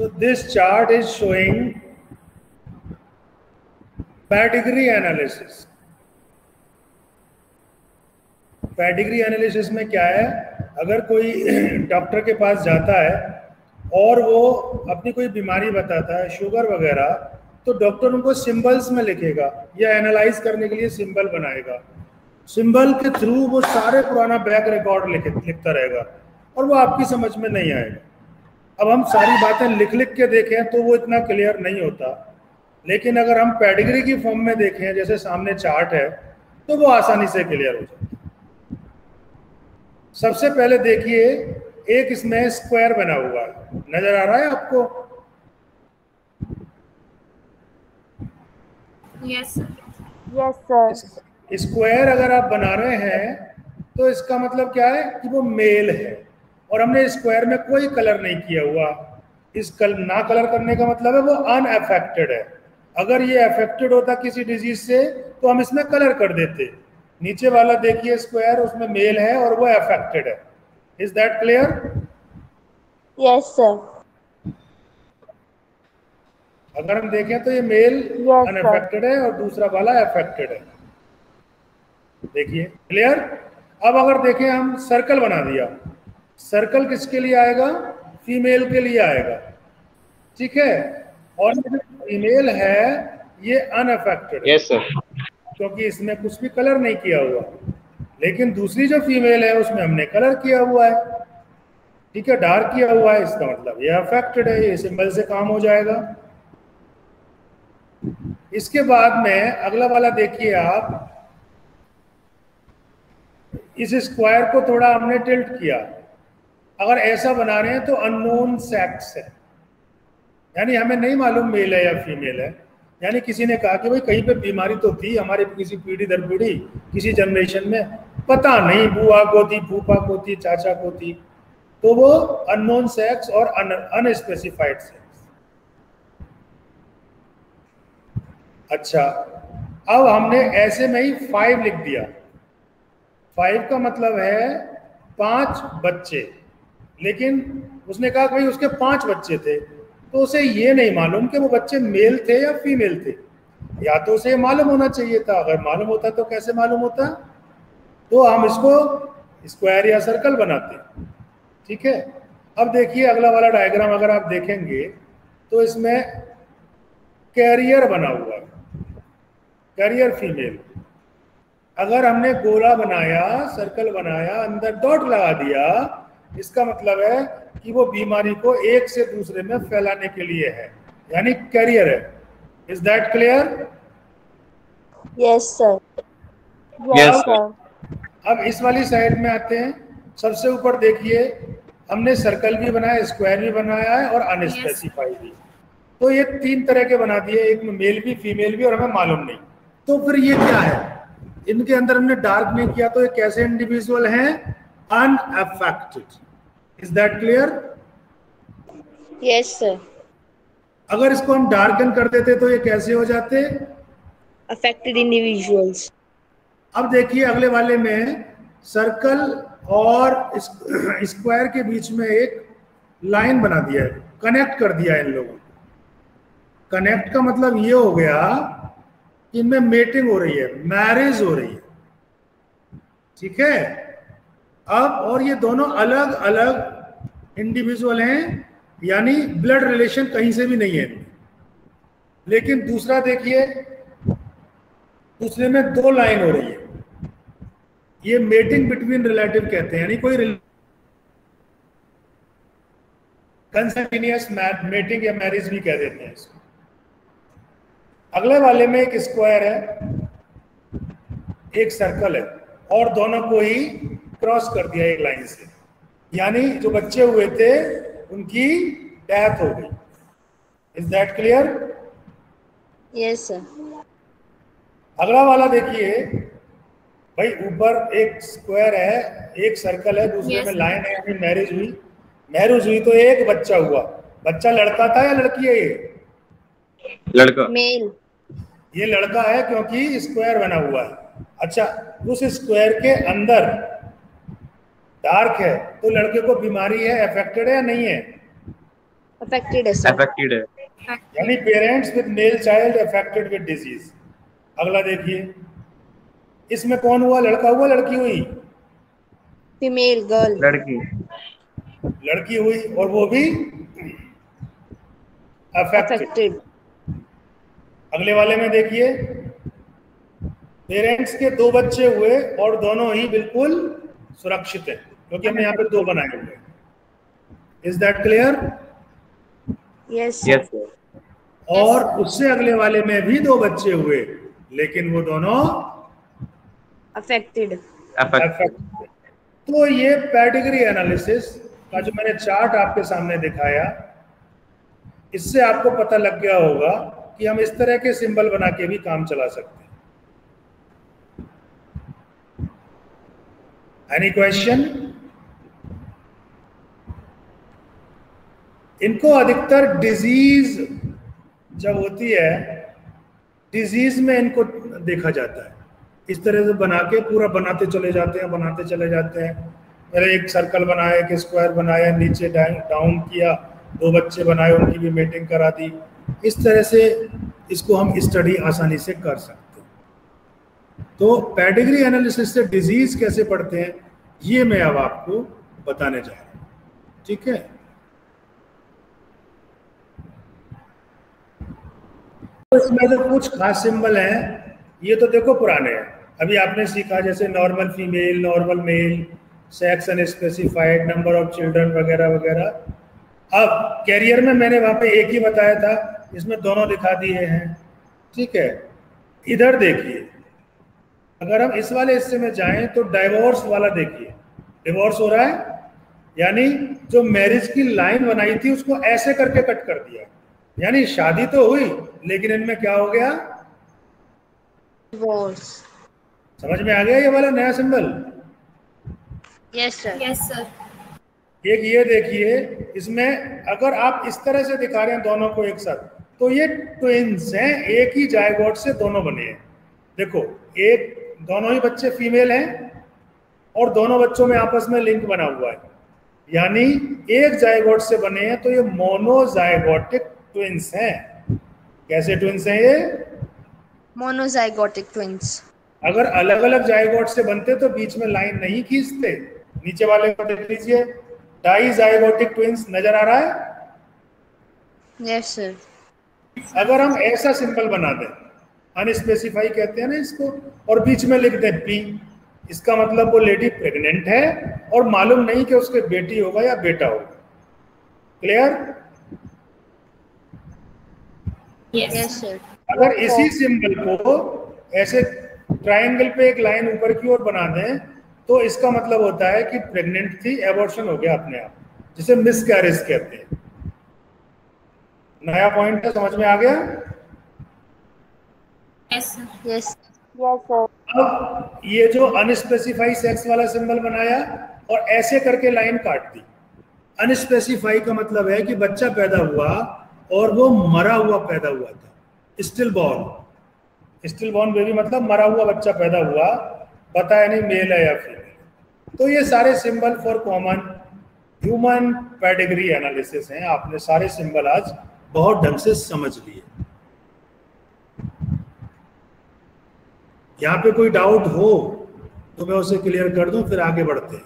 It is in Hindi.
So this chart is showing pedigree analysis. Pedigree analysis में क्या है, अगर कोई डॉक्टर के पास जाता है और वो अपनी कोई बीमारी बताता है, शुगर वगैरह, तो डॉक्टर उनको सिंबल्स में लिखेगा या एनालाइज करने के लिए सिंबल बनाएगा। सिंबल के थ्रू वो सारे पुराना बैक रिकॉर्ड लिखता रहेगा और वो आपकी समझ में नहीं आएगा। अब हम सारी बातें लिख लिख के देखें तो वो इतना क्लियर नहीं होता, लेकिन अगर हम पेडिग्री की फॉर्म में देखें, जैसे सामने चार्ट है, तो वो आसानी से क्लियर हो जाता है। सबसे पहले देखिए, एक इसमें स्क्वायर बना हुआ है, नजर आ रहा है आपको? Yes sir. Yes sir. Square अगर आप बना रहे हैं तो इसका मतलब क्या है कि वो मेल है, और हमने स्क्वायर में कोई कलर नहीं किया हुआ। ना कलर करने का मतलब है वो अनअफेक्टेड है। अगर ये अफेक्टेड होता किसी डिजीज से तो हम इसमें कलर कर देते। नीचे वाला देखिए स्क्वायर, उसमें मेल है और वो अफेक्टेड है। Is that clear? Yes sir. अगर हम देखें तो ये मेल अनअफेक्टेड है और दूसरा वाला अफेक्टेड है। देखिए क्लियर? अब अगर देखें, हम सर्कल बना दिया, सर्कल किसके लिए आएगा? फीमेल के लिए आएगा, ठीक है? और फीमेल है ये अनअफेक्टेड है। Yes sir. क्योंकि इसमें कुछ भी कलर नहीं किया हुआ, लेकिन दूसरी जो फीमेल है उसमें हमने कलर किया हुआ है, ठीक है, डार्क किया हुआ है। इसका मतलब ये अफेक्टेड है, ये सिंबल से काम हो जाएगा। इसके बाद में अगला वाला देखिए आप, इस स्क्वायर को थोड़ा हमने टिल्ट किया। अगर ऐसा बना रहे हैं तो अननोन सेक्स है, यानी हमें नहीं मालूम मेल है या फीमेल है। यानी किसी ने कहा कि भाई कहीं पे बीमारी तो थी हमारे किसी पीढ़ी दर पीढ़ी, किसी जनरेशन में, पता नहीं बुआ को थी, फूफा को थी, चाचा को थी, तो वो अननोन सेक्स और अनस्पेसिफाइड सेक्स। अच्छा, अब हमने ऐसे में ही 5 लिख दिया। 5 का मतलब है 5 बच्चे, लेकिन उसने कहा भाई उसके 5 बच्चे थे, तो उसे ये नहीं मालूम कि वो बच्चे मेल थे या फीमेल थे। या तो उसे मालूम होना चाहिए था, अगर मालूम होता तो कैसे मालूम होता? तो हम इसको स्क्वायर या सर्कल बनाते, ठीक है। अब देखिए अगला वाला डायग्राम, अगर आप देखेंगे तो इसमें कैरियर बना हुआ है, कैरियर फीमेल। अगर हमने गोला बनाया, सर्कल बनाया, अंदर डॉट लगा दिया, इसका मतलब है कि वो बीमारी को एक से दूसरे में फैलाने के लिए है, यानी कैरियर है। Is that clear? Yes sir. Yes sir. अब इस वाली साइड में आते हैं। सबसे ऊपर देखिए, हमने सर्कल भी बनाया, स्क्वायर भी बनाया है और अनस्पेसिफाइड भी। तो ये 3 तरह के बना दिए, एक में मेल भी फीमेल भी, और हमें मालूम नहीं। तो फिर ये क्या है? इनके अंदर हमने डार्क नहीं किया, तो ये कैसे इंडिविजुअल हैं? Unaffected. Is that clear? Yes sir. अगर इसको हम डार्कन कर देते तो ये कैसे हो जाते? Affected individuals. अब देखिए अगले वाले में सर्कल और स्क्वायर के बीच में एक लाइन बना दिया है, कनेक्ट कर दिया है इन लोगों को। कनेक्ट का मतलब ये हो गया कि इनमें मेटिंग हो रही है, मैरिज हो रही है, ठीक है। अब और ये दोनों अलग अलग इंडिविजुअल हैं, यानी ब्लड रिलेशन कहीं से भी नहीं है। लेकिन दूसरा देखिए, दूसरे में 2 लाइन हो रही है, ये मेटिंग बिटवीन रिलेटिव कहते हैं, यानी कोई कंसंटिन्यूअस मेटिंग या मैरिज भी कह देते हैं इसको। अगले वाले में एक स्क्वायर है, एक सर्कल है, और दोनों को ही क्रॉस कर दिया एक लाइन से, यानी जो बच्चे हुए थे उनकी डेथ हो गई। Is that clear? Yes sir. अगला वाला देखिए भाई, ऊपर एक स्क्वायर है, एक सर्कल है, दूसरे में लाइन है, यानी मैरिज हुई। मैरिज हुई तो एक बच्चा हुआ। बच्चा लड़का था या लड़की है? ये लड़का। मेल। ये लड़का है क्योंकि स्क्वायर बना हुआ है। अच्छा, उस स्क्वायर के अंदर डार्क है तो लड़के को बीमारी है, अफेक्टेड है या नहीं है? अफेक्टेड है सर। अफेक्टेड है। यानी parents with male child affected with disease. अगला देखिए, इसमें कौन हुआ, लड़का हुआ लड़की हुई? Female girl. लड़की। लड़की हुई, और वो भी अफेक्टेड। अफेक्टेड। अगले वाले में देखिए, पेरेंट्स के 2 बच्चे हुए और दोनों ही बिल्कुल सुरक्षित है, क्योंकि हमने यहाँ पे 2 बनाए हुए। Is that clear? Yes yes sir. और उससे अगले वाले में भी 2 बच्चे हुए, लेकिन वो दोनों अफेक्टेड। अफेक्टेड। तो ये पेडिग्री एनालिसिस का जो मैंने चार्ट आपके सामने दिखाया, इससे आपको पता लग गया होगा कि हम इस तरह के सिंबल बना के भी काम चला सकते हैं। Any question? इनको अधिकतर डिजीज जब होती है, डिजीज में इनको देखा जाता है। इस तरह से बना के पूरा बनाते चले जाते हैं, बनाते चले जाते हैं। मैंने एक सर्कल बनाया, एक स्क्वायर बनाया, नीचे डाउन किया, 2 बच्चे बनाए, उनकी भी मीटिंग करा दी। इस तरह से इसको हम स्टडी आसानी से कर सकते हैं। तो पेडिग्री एनालिसिस से डिजीज कैसे पढ़ते हैं, ये मैं अब आपको बताने जा रहा हूँ। ठीक है, तो इसमें जो कुछ खास सिंबल हैं, ये तो देखो पुराने हैं। अभी आपने सीखा जैसे normal female, normal male, sex unspecified, number of children वगैरह वगैरह। अब कैरियर में मैंने वहां पे एक ही बताया था, इसमें दोनों दिखा दिए हैं। ठीक है, इधर देखिए, अगर हम इस वाले हिस्से में जाएं तो डाइवोर्स वाला देखिए, डिवोर्स हो रहा है, यानी जो मैरिज की लाइन बनाई थी उसको ऐसे करके कट कर दिया। यानी शादी तो हुई, लेकिन इनमें क्या हो गया, डिवोर्स। समझ में आ गया ये वाला नया symbol? Yes sir. Yes sir. एक ये देखिए, इसमें अगर आप इस तरह से दिखा रहे हैं दोनों को एक साथ, तो ये ट्विंस हैं, एक ही जायगोट से दोनों बने हैं। देखो, एक दोनों ही बच्चे फीमेल हैं और दोनों बच्चों में आपस में लिंक बना हुआ है, यानी एक जायगोट से बने हैं। तो ये मोनोजाइगोटिक ट्विंस हैं। कैसे ट्विंस हैं ये? Monozygotic twins. अगर अलग अलग जायगोट से बनते तो बीच में लाइन नहीं खींचते। नीचे वाले को देख लीजिए, डाइजाइगोटिक ट्विंस नजर आ रहा है? Yes sir. अगर हम ऐसा सिंबल बना दें, अनस्पेसिफाई कहते हैं ना इसको, और बीच में लिख दें पी, इसका मतलब वो लेडी प्रेग्नेंट है और मालूम नहीं कि उसके बेटी होगा या बेटा होगा। क्लियर? Yes sir. अगर इसी सिंबल को ऐसे ट्रायंगल पे एक लाइन ऊपर की ओर बना दें, तो इसका मतलब होता है कि प्रेग्नेंट थी, एबॉर्शन हो गया अपने आप, जिसे मिसकैरेज कहते हैं। नया पॉइंट है, समझ में आ गया? Yes sir. Yes sir. अब ये जो अनस्पेसिफाई सेक्स वाला सिंबल बनाया और ऐसे करके लाइन काट दी। अनस्पेसिफाई का मतलब है कि बच्चा पैदा हुआ और वो मरा हुआ पैदा हुआ था, still born. Still born baby मतलब मरा हुआ बच्चा पैदा हुआ, बताया नहीं मेल है या फीमेल। तो ये सारे symbol for common human pedigree analysis हैं। आपने सारे सिंबल आज बहुत ढंग से समझ लिए। यहाँ पे कोई डाउट हो तो मैं उसे क्लियर कर दूं, फिर आगे बढ़ते हैं।